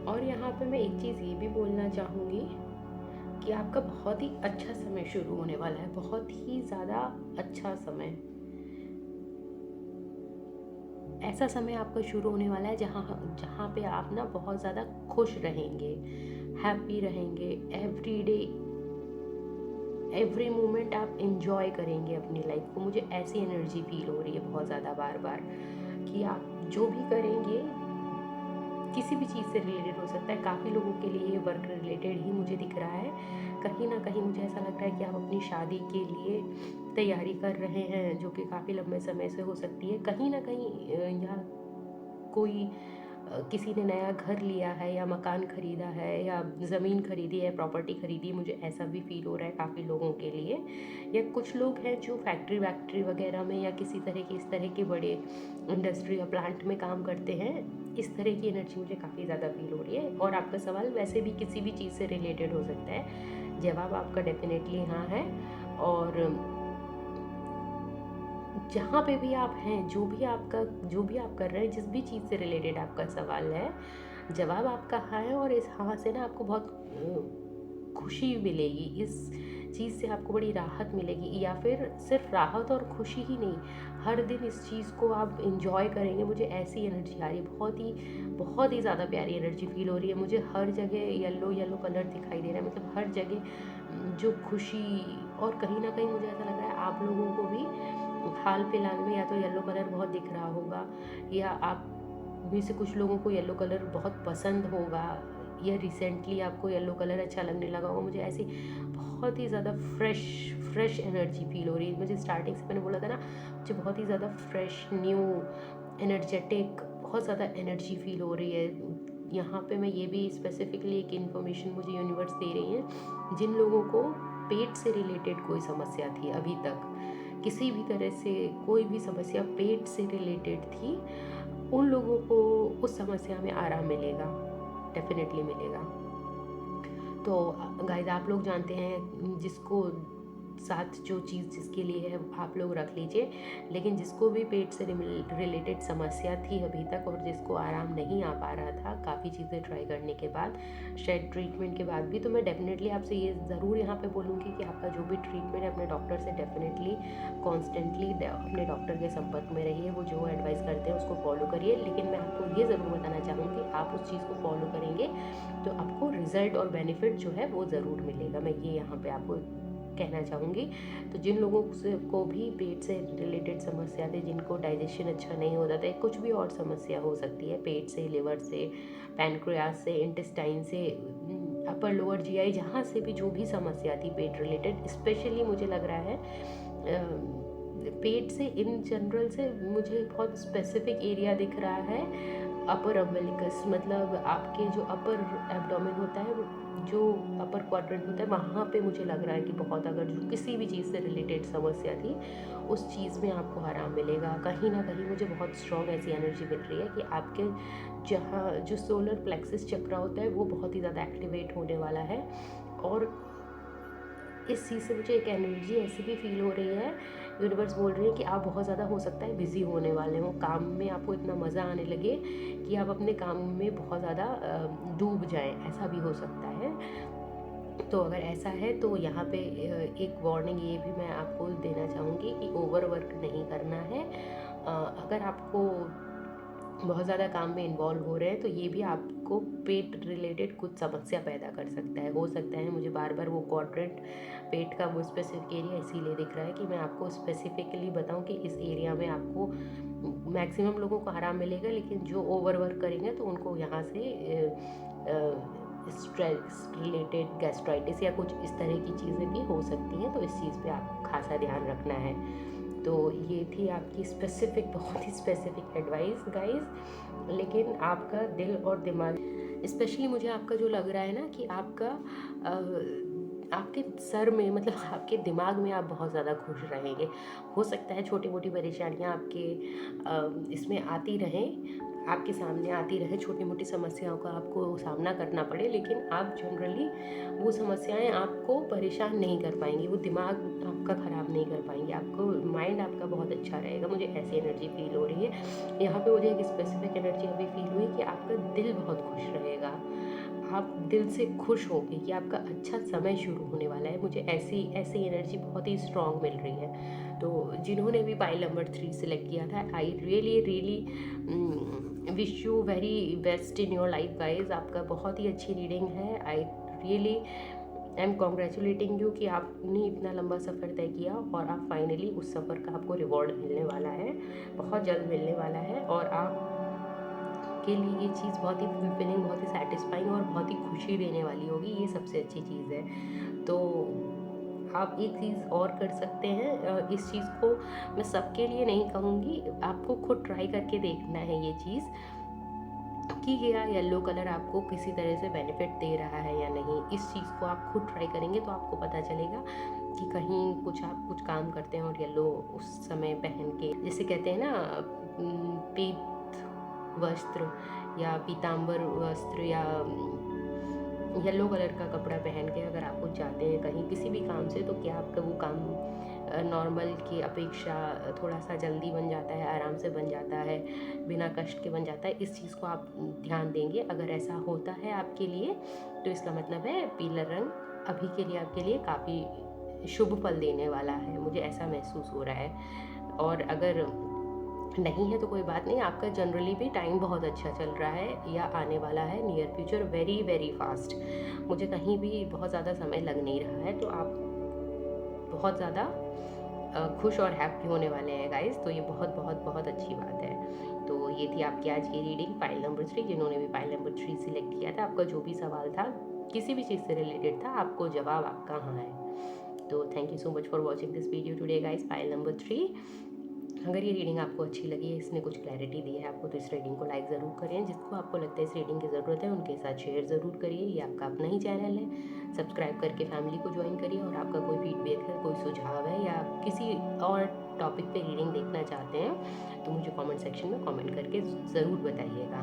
और यहाँ पे मैं एक चीज़ ये भी बोलना चाहूँगी कि आपका बहुत ही अच्छा समय शुरू होने वाला है, बहुत ही ज़्यादा अच्छा समय। ऐसा समय आपका शुरू होने वाला है जहाँ जहाँ पे आप ना बहुत ज़्यादा खुश रहेंगे, हैप्पी रहेंगे। एवरी डे, एवरी मोमेंट आप इंजॉय करेंगे अपनी लाइफ को। मुझे ऐसी एनर्जी फील हो रही है बहुत ज़्यादा बार बार, कि आप जो भी करेंगे किसी भी चीज़ से रिलेटेड हो सकता है। काफ़ी लोगों के लिए वर्क रिलेटेड ही मुझे दिख रहा है। कहीं ना कहीं मुझे ऐसा लग रहा है कि आप अपनी शादी के लिए तैयारी कर रहे हैं, जो कि काफ़ी लंबे समय से हो सकती है। कहीं ना कहीं या कोई किसी ने नया घर लिया है, या मकान ख़रीदा है, या ज़मीन खरीदी है, प्रॉपर्टी खरीदी है। मुझे ऐसा भी फील हो रहा है काफ़ी लोगों के लिए। या कुछ लोग हैं जो फैक्ट्री वैक्ट्री वगैरह में, या किसी तरह के इस तरह के बड़े इंडस्ट्री या प्लांट में काम करते हैं। इस तरह की एनर्जी मुझे काफ़ी ज़्यादा फील हो रही है। और आपका सवाल वैसे भी किसी भी चीज़ से रिलेटेड हो सकता है। जवाब आपका डेफिनेटली हाँ है। और जहाँ पे भी आप हैं, जो भी आप कर रहे हैं, जिस भी चीज़ से रिलेटेड आपका सवाल है, जवाब आपका हाँ है। और इस हाँ से ना आपको बहुत खुशी मिलेगी, इस चीज़ से आपको बड़ी राहत मिलेगी। या फिर सिर्फ राहत और खुशी ही नहीं, हर दिन इस चीज़ को आप इंजॉय करेंगे। मुझे ऐसी एनर्जी आ रही है, बहुत ही ज़्यादा प्यारी एनर्जी फील हो रही है मुझे। हर जगह येलो येलो कलर दिखाई दे रहा है, मतलब हर जगह जो खुशी। और कहीं ना कहीं मुझे ऐसा लग रहा है आप लोगों को भी हाल फिलहाल में या तो येलो कलर बहुत दिख रहा होगा, या आप में से कुछ लोगों को येलो कलर बहुत पसंद होगा, या रिसेंटली आपको येलो कलर अच्छा लगने लगा होगा। मुझे ऐसी बहुत ही ज़्यादा फ्रेश एनर्जी फील हो रही है। मुझे स्टार्टिंग से मैंने बोला था ना, मुझे बहुत ही ज़्यादा फ्रेश, न्यू, एनर्जेटिक, बहुत ज़्यादा एनर्जी फील हो रही है। यहाँ पे मैं ये भी स्पेसिफिकली एक इन्फॉर्मेशन मुझे यूनिवर्स दे रही है, जिन लोगों को पेट से रिलेटेड कोई समस्या थी अभी तक, किसी भी तरह से कोई भी समस्या पेट से रिलेटेड थी, उन लोगों को उस समस्या में आराम मिलेगा, डेफिनेटली मिलेगा। तो गाइस, आप लोग जानते हैं, जिसको साथ जो चीज़ जिसके लिए है आप लोग रख लीजिए, लेकिन जिसको भी पेट से रिलेटेड समस्या थी अभी तक और जिसको आराम नहीं आ पा रहा था काफ़ी चीज़ें ट्राई करने के बाद, शायद ट्रीटमेंट के बाद भी, तो मैं डेफिनेटली आपसे ये ज़रूर यहाँ पे बोलूँगी कि आपका जो भी ट्रीटमेंट है अपने डॉक्टर से डेफिनेटली कॉन्स्टेंटली अपने डॉक्टर के संपर्क में रहिए। वो जो एडवाइस करते हैं उसको फॉलो करिए, लेकिन मैं आपको ये ज़रूर बताना चाहूँगी, आप उस चीज़ को फॉलो करेंगे तो आपको रिजल्ट और बेनिफिट जो है वो ज़रूर मिलेगा। मैं ये यहाँ पे आपको कहना चाहूँगी। तो जिन लोगों को भी पेट से रिलेटेड समस्या थी, जिनको डाइजेशन अच्छा नहीं होता था, कुछ भी और समस्या हो सकती है, पेट से, लिवर से, पैनक्रियास से, इंटेस्टाइन से, अपर लोअर जीआई, जहाँ से भी जो भी समस्या थी पेट रिलेटेड, स्पेशली मुझे लग रहा है पेट से इन जनरल से मुझे बहुत स्पेसिफिक एरिया दिख रहा है, अपर अम्बिलिकस, मतलब आपके जो अपर एब्डोमेन होता है, जो अपर क्वाड्रेंट होता है, वहाँ पे मुझे लग रहा है कि बहुत, अगर जो किसी भी चीज़ से रिलेटेड समस्या थी उस चीज़ में आपको आराम मिलेगा। कहीं ना कहीं मुझे बहुत स्ट्रॉन्ग ऐसी एनर्जी मिल रही है कि आपके जहाँ जो सोलर प्लेक्सिस चक्र होता है वो बहुत ही ज़्यादा एक्टिवेट होने वाला है। और इस चीज़ से मुझे एक एनर्जी ऐसी भी फील हो रही है, यूनिवर्स बोल रही है कि आप बहुत ज़्यादा हो सकता है बिज़ी होने वाले हो, काम में आपको इतना मज़ा आने लगे कि आप अपने काम में बहुत ज़्यादा डूब जाएं, ऐसा भी हो सकता है। तो अगर ऐसा है तो यहाँ पे एक वार्निंग ये भी मैं आपको देना चाहूँगी कि ओवर वर्क नहीं करना है। अगर आपको बहुत ज़्यादा काम में इन्वॉल्व हो रहे हैं तो ये भी आपको पेट रिलेटेड कुछ समस्या पैदा कर सकता है। हो सकता है, मुझे बार बार वो क्वाड्रेंट पेट का वो स्पेसिफिक एरिया इसीलिए दिख रहा है कि मैं आपको स्पेसिफिकली बताऊं कि इस एरिया में आपको मैक्सिमम लोगों को आराम मिलेगा, लेकिन जो ओवर वर्क करेंगे तो उनको यहाँ से स्ट्रेस रिलेटेड गैस्ट्राइटिस या कुछ इस तरह की चीज़ें भी हो सकती हैं। तो इस चीज़ पे आपको खासा ध्यान रखना है। तो ये थी आपकी स्पेसिफिक, बहुत ही स्पेसिफिक एडवाइस गाइस। लेकिन आपका दिल और दिमाग, स्पेशली मुझे आपका जो लग रहा है ना कि आपके सर में, मतलब आपके दिमाग में आप बहुत ज़्यादा खुश रहेंगे। हो सकता है छोटी मोटी परेशानियाँ आपके इसमें आती रहें, आपके सामने आती रहे, छोटी मोटी समस्याओं का आपको सामना करना पड़े, लेकिन आप जनरली वो समस्याएं आपको परेशान नहीं कर पाएंगी, वो दिमाग आपका ख़राब नहीं कर पाएंगे, आपको माइंड आपका बहुत अच्छा रहेगा। मुझे ऐसी एनर्जी फील हो रही है। यहाँ पे मुझे एक स्पेसिफिक एनर्जी अभी फील हुई कि आपका दिल बहुत खुश रहेगा, आप दिल से खुश होंगे कि आपका अच्छा समय शुरू होने वाला है। मुझे ऐसी ऐसी एनर्जी बहुत ही स्ट्रॉन्ग मिल रही है। तो जिन्होंने भी पाइल नंबर 3 सिलेक्ट किया था, I really wish you very best in your life guys. आपका बहुत ही अच्छी रीडिंग है। I really am congratulating you कि आपने इतना लंबा सफ़र तय किया और आप फाइनली उस सफ़र का आपको रिवॉर्ड मिलने वाला है, बहुत जल्द मिलने वाला है। और आप के लिए ये चीज़ बहुत ही फुलफिलिंग, बहुत ही सेटिस्फाइंग और बहुत ही खुशी देने वाली होगी। ये सबसे अच्छी चीज़ है। तो आप एक चीज़ और कर सकते हैं, इस चीज़ को मैं सबके लिए नहीं कहूँगी, आपको खुद ट्राई करके देखना है ये चीज़ कि क्या येलो कलर आपको किसी तरह से बेनिफिट दे रहा है या नहीं। इस चीज़ को आप खुद ट्राई करेंगे तो आपको पता चलेगा कि कहीं आप कुछ काम करते हैं और येलो उस समय पहन के, जैसे कहते हैं ना पीत वस्त्र या पीताम्बर वस्त्र या येलो कलर का कपड़ा पहन के अगर आप कुछ जाते हैं कहीं किसी भी काम से, तो क्या आपका वो काम नॉर्मल की अपेक्षा थोड़ा सा जल्दी बन जाता है, आराम से बन जाता है, बिना कष्ट के बन जाता है। इस चीज़ को आप ध्यान देंगे। अगर ऐसा होता है आपके लिए तो इसका मतलब है पीला रंग अभी के लिए आपके लिए काफ़ी शुभ फल देने वाला है, मुझे ऐसा महसूस हो रहा है। और अगर नहीं है तो कोई बात नहीं, आपका जनरली भी टाइम बहुत अच्छा चल रहा है या आने वाला है, near future very very fast. मुझे कहीं भी बहुत ज़्यादा समय लग नहीं रहा है, तो आप बहुत ज़्यादा खुश और हैप्पी होने वाले हैं गाइस। तो ये बहुत बहुत बहुत अच्छी बात है। तो ये थी आपकी आज की रीडिंग पाइल नंबर 3। जिन्होंने भी पाइल नंबर 3 सिलेक्ट किया था, आपका जो भी सवाल था किसी भी चीज़ से रिलेटेड था, आपको जवाब आपका हाँ है। तो thank you so much for watching this video today guys, pile number 3। अगर ये रीडिंग आपको अच्छी लगी है, इसने कुछ क्लैरिटी दी है आपको, तो इस रीडिंग को लाइक ज़रूर करें। जिसको आपको लगता है इस रीडिंग की ज़रूरत है उनके साथ शेयर ज़रूर करिए। ये आपका अपना ही चैनल है, सब्सक्राइब करके फैमिली को ज्वाइन करिए। और आपका कोई फीडबैक है, कोई सुझाव है, या किसी और टॉपिक पे रीडिंग देखना चाहते हैं, तो मुझे कमेंट सेक्शन में कमेंट करके ज़रूर बताइएगा।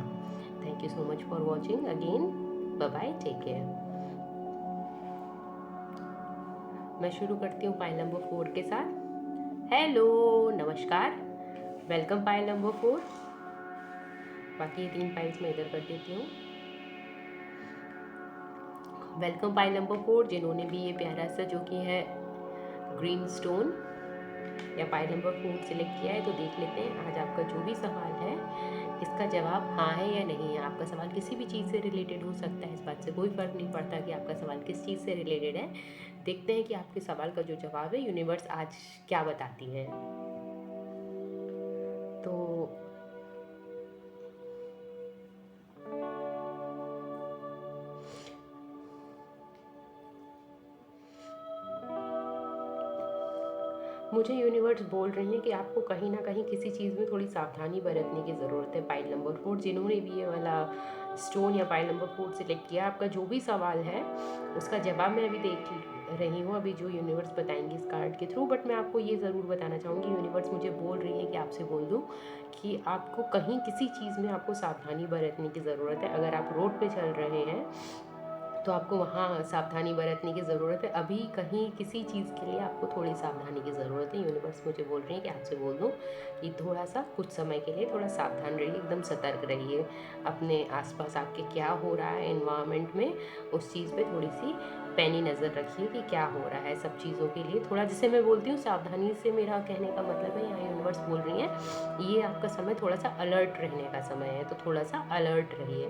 Thank you so much for watching again, bye bye, take care. मैं शुरू करती हूँ पाइल नंबर 4 के साथ। हेलो, नमस्कार, वेलकम पाइल नंबर 4। बाकी ये 3 पाइल्स मैं इधर कर देती हूँ। Welcome pile number 4। जिन्होंने भी ये प्यारा सा जो कि है ग्रीन स्टोन या पाइल नंबर 4 सिलेक्ट किया है, तो देख लेते हैं आज आपका जो भी सवाल है इसका जवाब हाँ है या नहीं है। आपका सवाल किसी भी चीज़ से रिलेटेड हो सकता है, इस बात से कोई फ़र्क नहीं पड़ता कि आपका सवाल किस चीज़ से रिलेटेड है। देखते हैं कि आपके सवाल का जो जवाब है यूनिवर्स आज क्या बताती है। तो मुझे यूनिवर्स बोल रही है कि आपको कहीं ना कहीं किसी चीज़ में थोड़ी सावधानी बरतने की ज़रूरत है। पाइल नंबर 4 जिन्होंने भी ये वाला स्टोन या पाइल नंबर 4 सिलेक्ट किया, आपका जो भी सवाल है उसका जवाब मैं अभी देख रही हूँ, अभी जो यूनिवर्स बताएंगे इस कार्ड के थ्रू। बट मैं आपको ये ज़रूर बताना चाहूँगी, यूनिवर्स मुझे बोल रही है कि आपसे बोल दूँ कि आपको कहीं किसी चीज़ में आपको सावधानी बरतने की ज़रूरत है। अगर आप रोड पे चल रहे हैं तो आपको वहाँ सावधानी बरतने की ज़रूरत है। अभी कहीं किसी चीज़ के लिए आपको थोड़ी सावधानी की ज़रूरत है। यूनिवर्स मुझे बोल रही है कि आपसे बोल दूँ कि थोड़ा सा कुछ समय के लिए थोड़ा सावधान रहिए, एकदम सतर्क रहिए। अपने आसपास आपके क्या हो रहा है एनवायरनमेंट में, उस चीज़ पे थोड़ी सी पैनी नज़र रखिए कि क्या हो रहा है सब चीज़ों के लिए। थोड़ा, जिसे मैं बोलती हूँ सावधानी से, मेरा कहने का मतलब है, यहाँ यूनिवर्स बोल रही है ये आपका समय थोड़ा सा अलर्ट रहने का समय है, तो थोड़ा सा अलर्ट रहिए,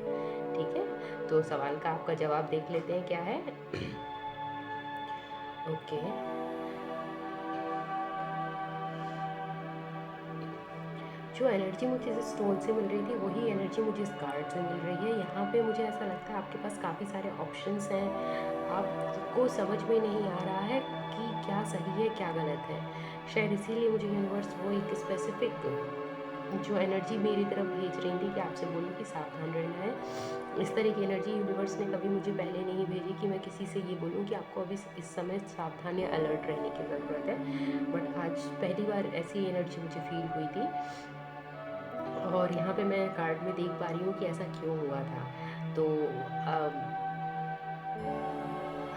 ठीक है। तो सवाल का आपका जवाब देख लेते हैं क्या है। ओके, जो एनर्जी मुझे इस स्टोन से मिल रही थी वही एनर्जी मुझे इस कार्ड से मिल रही है। यहाँ पे मुझे ऐसा लगता है आपके पास काफ़ी सारे ऑप्शंस हैं, आपको समझ में नहीं आ रहा है कि क्या सही है क्या गलत है। शायद इसीलिए मुझे यूनिवर्स वो एक स्पेसिफिक जो एनर्जी मेरी तरफ भेज रही थी कि आपसे बोलूँ कि सावधान रहना है। इस तरह की एनर्जी यूनिवर्स ने कभी मुझे पहले नहीं भेजी कि मैं किसी से ये बोलूँ कि आपको अभी इस समय सावधान या अलर्ट रहने की ज़रूरत है। बट आज पहली बार ऐसी एनर्जी मुझे फील हुई थी, और यहाँ पे मैं कार्ड में देख पा रही हूँ कि ऐसा क्यों हुआ था। तो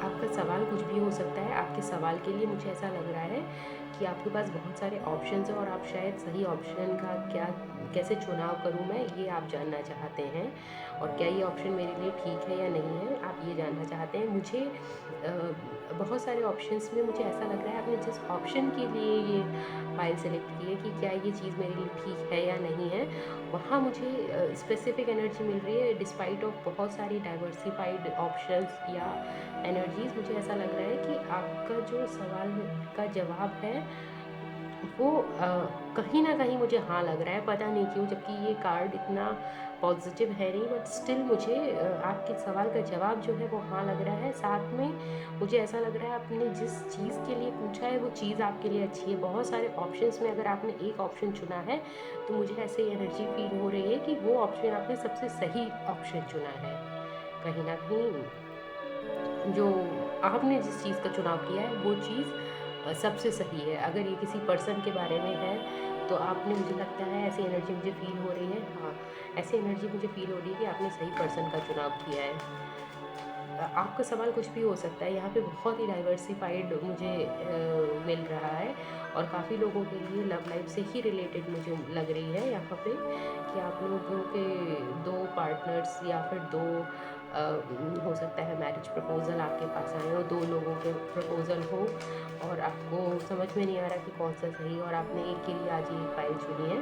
आपका सवाल कुछ भी हो सकता है। आपके सवाल के लिए मुझे ऐसा लग रहा है कि आपके पास बहुत सारे ऑप्शंस हैं और आप शायद सही ऑप्शन का क्या कैसे चुनाव करूं मैं, ये आप जानना चाहते हैं। और क्या ये ऑप्शन मेरे लिए ठीक है या नहीं है, आप ये जानना चाहते हैं। मुझे बहुत सारे ऑप्शंस में मुझे ऐसा लग रहा है आपने जिस ऑप्शन के लिए ये फाइल सेलेक्ट की है कि क्या ये चीज़ मेरे लिए ठीक है या नहीं है, वहाँ मुझे स्पेसिफिक एनर्जी मिल रही है। डिस्पाइट ऑफ बहुत सारी डाइवर्सिफाइड ऑप्शंस या एनर्जीज, मुझे ऐसा लग रहा है कि आपका जो सवाल का जवाब है वो कहीं ना कहीं मुझे हाँ लग रहा है, पता नहीं क्यों, जबकि ये कार्ड इतना पॉजिटिव है नहीं, बट स्टिल मुझे आपके सवाल का जवाब जो है वो हाँ लग रहा है। साथ में मुझे ऐसा लग रहा है आपने जिस चीज़ के लिए पूछा है वो चीज़ आपके लिए अच्छी है। बहुत सारे ऑप्शंस में अगर आपने एक ऑप्शन चुना है तो मुझे ऐसे एनर्जी फील हो रही है कि वो ऑप्शन आपने सबसे सही ऑप्शन चुना है। कहीं ना कहीं जो आपने जिस चीज़ का चुनाव किया है वो चीज़ सबसे सही है। अगर ये किसी पर्सन के बारे में है तो आपने, मुझे लगता है ऐसी एनर्जी मुझे फील हो रही है, हाँ ऐसी एनर्जी मुझे फील हो रही है कि आपने सही पर्सन का चुनाव किया है। आपका सवाल कुछ भी हो सकता है, यहाँ पे बहुत ही डाइवर्सिफाइड मुझे मिल रहा है, और काफ़ी लोगों के लिए लव लाइफ से ही रिलेटेड मुझे लग रही है यहाँ पे कि आप लोगों के दो पार्टनर्स या फिर दो हो सकता है मैरिज प्रपोज़ल आपके पास आए हो, दो लोगों के प्रपोज़ल हो और आपको समझ में नहीं आ रहा कि कौन सा सही, और आपने एक के लिए आज ये फाइल चुनी है।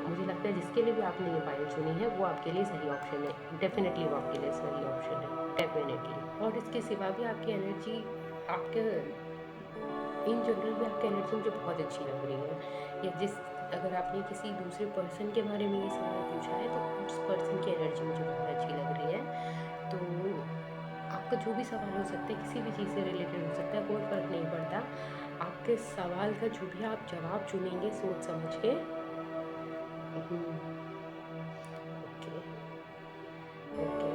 मुझे लगता है जिसके लिए भी आपने ये फाइल चुनी है वो आपके लिए सही ऑप्शन है, डेफिनेटली वो आपके लिए सही ऑप्शन है, डेफिनेटली। और इसके सिवा भी आपकी एनर्जी, आपके इन जनरल भी आपकी एनर्जी मुझे बहुत अच्छी लग रही है। या अगर आपने किसी दूसरे पर्सन के बारे में ये सवाल पूछा है तो उस पर्सन की एनर्जी मुझे बहुत अच्छी लग रही है। तो आपका जो भी सवाल हो सकता है, किसी भी चीज़ से रिलेटेड हो सकता है, कोई फ़र्क नहीं पड़ता। आपके सवाल का जो भी आप जवाब चुनेंगे सोच समझ के। Okay, okay,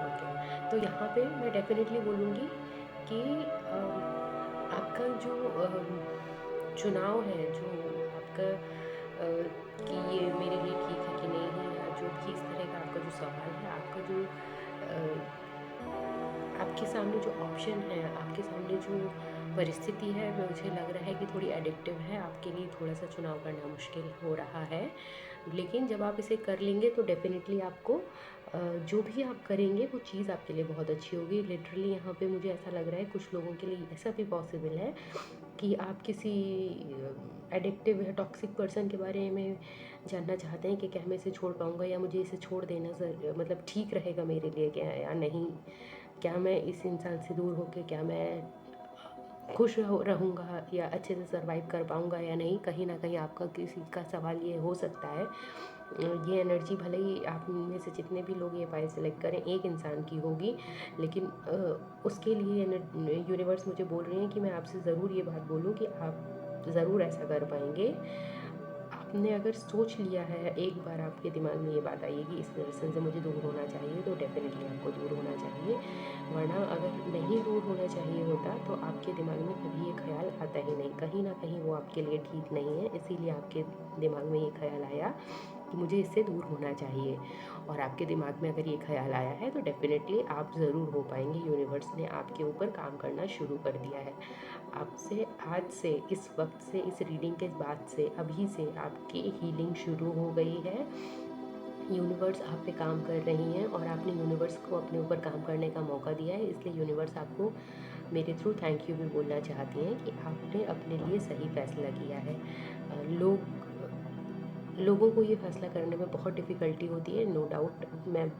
okay. तो यहाँ पे मैं डेफ़िनेटली बोलूँगी कि आपका जो चुनाव है, जो आपका कि ये मेरे लिए ठीक है कि नहीं है, या जो भी इस तरह का आपका जो सवाल है, आपका जो आपके सामने जो ऑप्शन है, आपके सामने जो परिस्थिति है, मुझे लग रहा है कि थोड़ी एडिक्टिव है, आपके लिए थोड़ा-सा चुनाव करना मुश्किल हो रहा है। लेकिन जब आप इसे कर लेंगे तो डेफ़िनेटली आपको जो भी आप करेंगे वो चीज़ आपके लिए बहुत अच्छी होगी। लिटरली यहाँ पे मुझे ऐसा लग रहा है कुछ लोगों के लिए ऐसा भी पॉसिबल है कि आप किसी एडिक्टिव या टॉक्सिक पर्सन के बारे में जानना चाहते हैं कि क्या मैं इसे छोड़ पाऊँगा, या मुझे इसे छोड़ देना मतलब ठीक रहेगा मेरे लिए क्या, या नहीं? क्या मैं इस इंसान से दूर होके क्या मैं खुश रहूँगा या अच्छे से सर्वाइव कर पाऊँगा या नहीं? कहीं न कहीं आपका किसी का सवाल ये हो सकता है। ये एनर्जी भले ही आप में से जितने भी लोग ये फाइल सेलेक्ट करें, एक इंसान की होगी, लेकिन उसके लिए यूनिवर्स मुझे बोल रहे हैं कि मैं आपसे ज़रूर ये बात बोलूँ कि आप ज़रूर ऐसा कर पाएँगे। आपने अगर सोच लिया है, एक बार आपके दिमाग में ये बात आई है कि इस पर्सन से मुझे दूर होना चाहिए, तो डेफ़िनेटली आपको दूर होना चाहिए। वरना अगर नहीं दूर होना चाहिए होता तो आपके दिमाग में कभी ये ख़्याल आता ही नहीं। कहीं न कहीं वो आपके लिए ठीक नहीं है, इसीलिए आपके दिमाग में ये ख़्याल आया कि मुझे इससे दूर होना चाहिए। और आपके दिमाग में अगर ये ख़्याल आया है तो डेफ़िनेटली आप ज़रूर हो पाएँगे। यूनिवर्स ने आपके ऊपर काम करना शुरू कर दिया है। आपसे आज से, इस वक्त से, इस रीडिंग के बाद से, अभी से आपकी हीलिंग शुरू हो गई है। यूनिवर्स आप पे काम कर रही हैं और आपने यूनिवर्स को अपने ऊपर काम करने का मौका दिया है, इसलिए यूनिवर्स आपको मेरे थ्रू थैंक यू भी बोलना चाहती हैं कि आपने अपने लिए सही फ़ैसला किया है। लोगों को ये फ़ैसला करने में बहुत डिफ़िकल्टी होती है, नो डाउट। मैं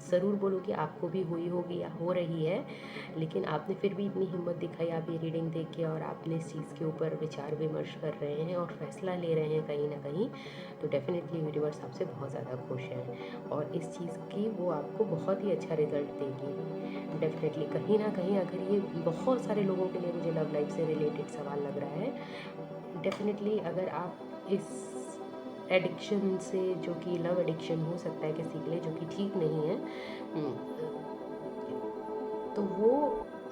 ज़रूर बोलूँगी आपको भी हुई होगी या हो रही है, लेकिन आपने फिर भी इतनी हिम्मत दिखाई, आप ये रीडिंग देख के, और आपने इस चीज़ के ऊपर विचार विमर्श कर रहे हैं और फ़ैसला ले रहे हैं कहीं न कहीं, तो डेफ़िनेटली यूनिवर्स आपसे बहुत ज़्यादा खुश है और इस चीज़ की वो आपको बहुत ही अच्छा रिज़ल्ट देगी। डेफ़िनेटली कहीं न कहीं अगर ये बहुत सारे लोगों के लिए मुझे लव लाइफ़ से रिलेटेड सवाल लग रहा है, डेफ़िनेटली अगर आप इस एडिक्शन से, जो कि लव एडिक्शन हो सकता है किसी के लिए जो कि ठीक नहीं है, तो वो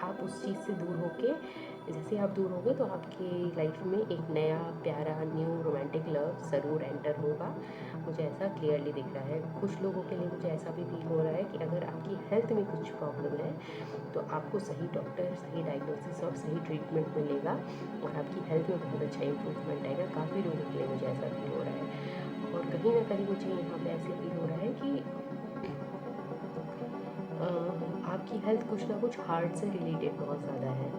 आप उस चीज़ से दूर होके, जैसे आप दूर होगे तो आपकी लाइफ में एक नया प्यारा न्यू रोमांटिक लव ज़रूर एंटर होगा। मुझे ऐसा क्लियरली दिख रहा है। कुछ लोगों के लिए मुझे ऐसा भी फील हो रहा है कि अगर आपकी हेल्थ में कुछ प्रॉब्लम है तो आपको सही डॉक्टर, सही डायग्नोसिस और सही ट्रीटमेंट मिलेगा और आपकी हेल्थ में बहुत अच्छा इम्प्रूवमेंट आएगा। काफ़ी लोगों के लिए मुझे ऐसा फील हो रहा है और कहीं ना कहीं मुझे यहाँ पे ऐसे फील हो रहा है कि आपकी हेल्थ कुछ ना कुछ हार्ट से रिलेटेड बहुत ज़्यादा है।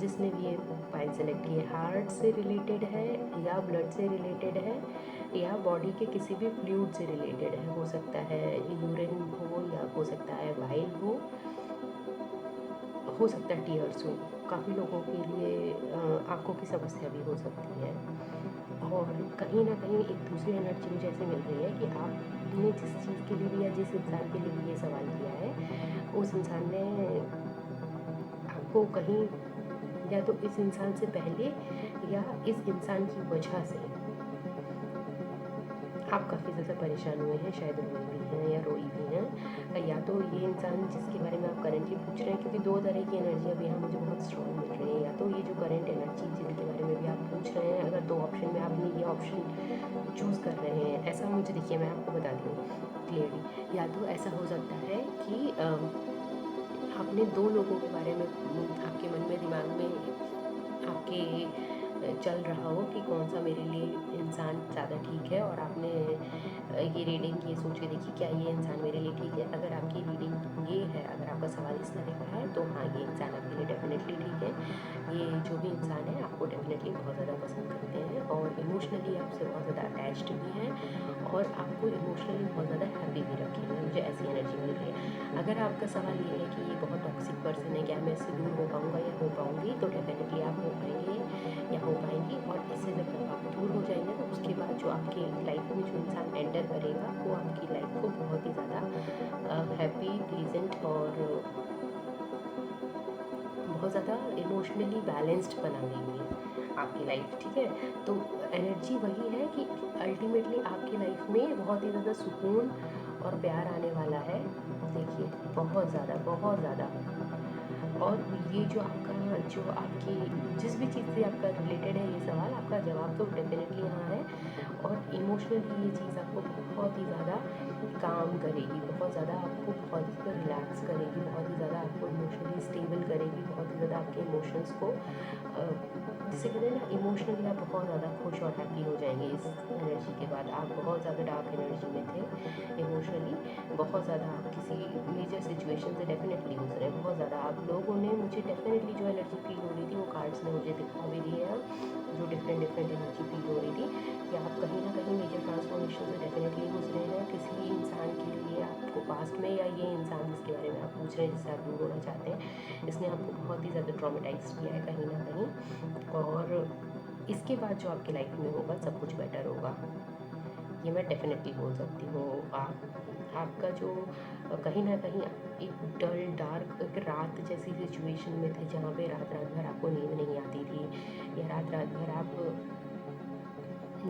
जिसने भी ये फाइल सेलेक्ट की है, हार्ट से रिलेटेड है या ब्लड से रिलेटेड है या बॉडी के किसी भी फ्लूइड से रिलेटेड है। हो सकता है यूरिन हो या हो सकता है बाइल हो सकता है टीयर्स हो। काफ़ी लोगों के लिए आँखों की समस्या भी हो सकती है। और कहीं न कहीं एक दूसरी एनर्जी मुझे ऐसे मिल रही है कि आपने जिस चीज़ के लिए भी या जिस इंसान के लिए भी ये सवाल किया है, उस इंसान ने आपको कहीं, या तो इस इंसान से पहले या इस इंसान की वजह से आप काफ़ी ज़्यादा परेशान हुए हैं, शायद रोए भी हैं या रोई भी हैं। या तो ये इंसान जिसके बारे में आप करेंटली पूछ रहे हैं, क्योंकि 2 तरह की एनर्जी अभी यहाँ मुझे बहुत स्ट्रॉन्ग मिल रही है। या तो ये जो करंट एनर्जी जिनके बारे में भी आप पूछ रहे हैं, अगर 2 ऑप्शन में आपने ये ऑप्शन चूज़ कर रहे हैं, ऐसा मुझे, देखिए मैं आपको बताती हूँ क्लियरली। या तो ऐसा हो सकता है कि आपने 2 लोगों के बारे में आपके मन में, दिमाग में आपके चल रहा हो कि कौन सा मेरे लिए इंसान ज़्यादा ठीक है, और आपने ये रीडिंग ये सोच के देखी क्या ये इंसान मेरे लिए ठीक है। अगर आपकी रीडिंग ये है, अगर आपका सवाल इस तरह का है, तो हाँ, ये इंसान आपके लिए डेफिनेटली ठीक है। ये जो भी इंसान है आपको डेफिनेटली बहुत ज़्यादा पसंद करते हैं और इमोशनली आपसे बहुत ज़्यादा अटैच्ड भी हैं और आपको इमोशनली बहुत ज़्यादा हैप्पी भी रखेंगे। मुझे ऐसी एनर्जी मिल रही है। अगर आपका सवाल ये है कि ये बहुत टॉक्सिक पर्सन है, क्या मैं इससे दूर हो पाऊँगा या हो पाऊँगी, तो डेफिनेटली आप हो पाएंगे या हो पाएंगी। और इससे जब आप दूर हो जाएंगे तो उसके बाद जो आपके लाइफ में जो इंसान एंटर करेगा वो आपकी लाइफ को बहुत ही ज़्यादा हैप्पी, प्लीजेंट और बहुत ज़्यादा इमोशनली बैलेंस्ड बना देंगे आपकी लाइफ, ठीक है। तो एनर्जी वही है कि अल्टीमेटली आपकी लाइफ में बहुत ही ज़्यादा सुकून और प्यार आने वाला है। देखिए बहुत ज़्यादा, बहुत ज़्यादा। और ये जो आपका, जो आपकी जिस भी चीज़ से आपका रिलेटेड है ये सवाल, आपका जवाब तो डेफिनेटली हाँ है। और इमोशनली ये चीज़ आपको बहुत ही ज़्यादा काम करेगी, बहुत ज़्यादा आपको बहुत ही ज़्यादा रिलैक्स करेगी, बहुत ही ज़्यादा आपको इमोशनली स्टेबल करेगी, बहुत ही ज़्यादा आपके इमोशंस को जिसे कहते हैं ना, इमोशनली आप बहुत ज़्यादा खुश और हैप्पी हो जाएंगे इस एनर्जी के बाद। आप बहुत ज़्यादा डार्क एनर्जी में थे इमोशनली, बहुत ज़्यादा आप किसी मेजर सिचुएशन से डेफिनेटली गुजरे, बहुत ज़्यादा आप लोगों ने, मुझे डेफिनेटली जो एनर्जी फील हो रही थी वो कार्ड्स ने मुझे दिखा भी दी है, जो डिफरेंट एनर्जी फील हो रही थी कि आप कहीं ना कहीं मेजर ट्रांसफॉर्मेशन से डेफिनेटली गुजरे हैं किसी इंसान के लिए आपको पास्ट में, या ये इंसान जिसके बारे में आप पूछ रहे हैं, जिससे आप दूर होना चाहते हैं, इसने आपको बहुत ही ज़्यादा ट्रॉमेटाइज किया है कहीं ना कहीं। और इसके बाद जो आपकी लाइफ में होगा सब कुछ बेटर होगा, ये मैं डेफिनेटली बोल सकती हूँ। आपका जो कहीं ना कहीं एक डल डार्क एक रात जैसी सिचुएशन में थे, जहाँ पे रात रात भर आपको नींद नहीं आती थी, या रात रात भर आप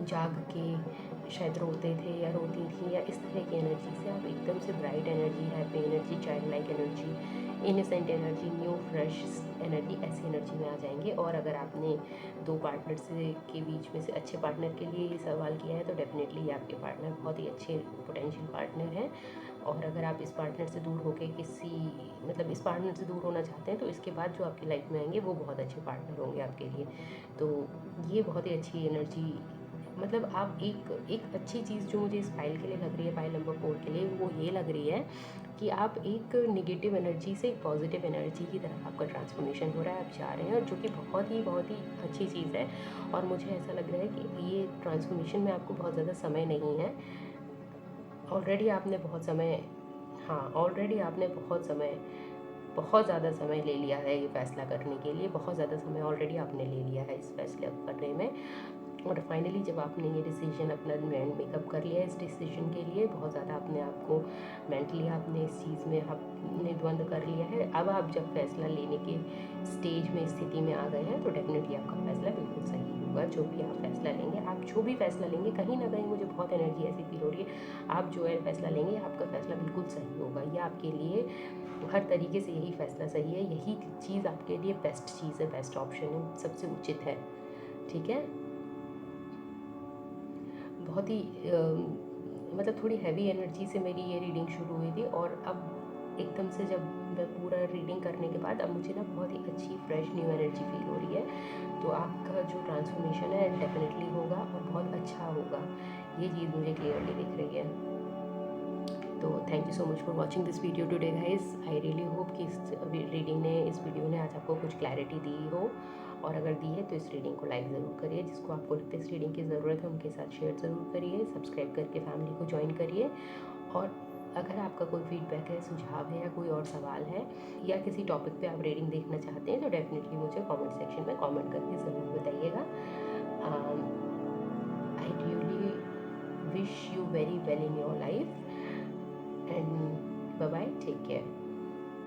जाग के शायद रोते थे या रोती थी, या इस तरह की एनर्जी से आप एकदम से bright energy, happy energy, child like energy, innocent energy, new fresh energy, ऐसी एनर्जी में आ जाएंगे। और अगर आपने दो पार्टनर से के बीच में से अच्छे पार्टनर के लिए ये सवाल किया है तो डेफिनेटली ये आपके पार्टनर बहुत ही अच्छे पोटेंशियल पार्टनर हैं। और अगर आप इस पार्टनर से दूर होकर किसी, मतलब इस पार्टनर से दूर होना चाहते हैं, तो इसके बाद जो आपकी लाइफ में आएंगे वो बहुत अच्छे पार्टनर होंगे आपके लिए। तो ये बहुत ही अच्छी एनर्जी, मतलब आप एक अच्छी चीज़ जो मुझे इस फाइल के लिए लग रही है, फाइल नंबर 4 के लिए, वो ये लग रही है कि आप एक नेगेटिव एनर्जी से एक पॉजिटिव एनर्जी की तरफ आपका ट्रांसफॉर्मेशन हो रहा है, आप जा रहे हैं, और जो कि बहुत ही अच्छी चीज़ है। और मुझे ऐसा लग रहा है कि ये ट्रांसफॉर्मेशन में आपको बहुत ज़्यादा समय नहीं है, ऑलरेडी आपने बहुत समय, हाँ ऑलरेडी आपने बहुत ज़्यादा समय ले लिया है ये फ़ैसला करने के लिए, बहुत ज़्यादा समय ऑलरेडी आपने ले लिया है इस फैसले करने में। और फाइनली जब आपने ये डिसीजन अपना माइंड मेकअप कर लिया इस डिसीजन के लिए, बहुत ज़्यादा अपने आप को मेंटली आपने इस चीज़ में आपने द्वंद कर लिया है, अब आप जब फैसला लेने के स्टेज में, स्थिति में आ गए हैं, तो डेफिनेटली आपका फैसला बिल्कुल सही होगा। जो भी आप फैसला लेंगे, आप जो भी फैसला लेंगे, कहीं ना कहीं मुझे बहुत एनर्जी ऐसी फील हो रही है, आप जो है फैसला लेंगे आपका फैसला बिल्कुल सही होगा। ये आपके लिए हर तरीके से यही फैसला सही है, यही चीज़ आपके लिए बेस्ट चीज़ है, बेस्ट ऑप्शन है, सबसे उचित है, ठीक है। बहुत ही मतलब थोड़ी हैवी एनर्जी से मेरी ये रीडिंग शुरू हुई थी, और अब एकदम से जब मैं पूरा रीडिंग करने के बाद अब मुझे ना बहुत ही अच्छी फ्रेश न्यू एनर्जी फील हो रही है। तो आपका जो ट्रांसफॉर्मेशन है डेफिनेटली होगा और बहुत अच्छा होगा, ये चीज़ मुझे क्लियरली दिख रही है। तो thank you so much for watching this video today guys. I really hope कि इस रीडिंग ने, इस वीडियो ने आज आपको कुछ क्लैरिटी दी हो, और अगर दी है तो इस रीडिंग को लाइक ज़रूर करिए, जिसको आपको इस रीडिंग की ज़रूरत है उनके साथ शेयर ज़रूर करिए, सब्सक्राइब करके फैमिली को ज्वाइन करिए। और अगर आपका कोई फीडबैक है, सुझाव है, या कोई और सवाल है, या किसी टॉपिक पे आप रीडिंग देखना चाहते हैं, तो डेफिनेटली मुझे कमेंट सेक्शन में कमेंट करके ज़रूर बताइएगा। आई really wish you very well in your life, and bye bye, take care.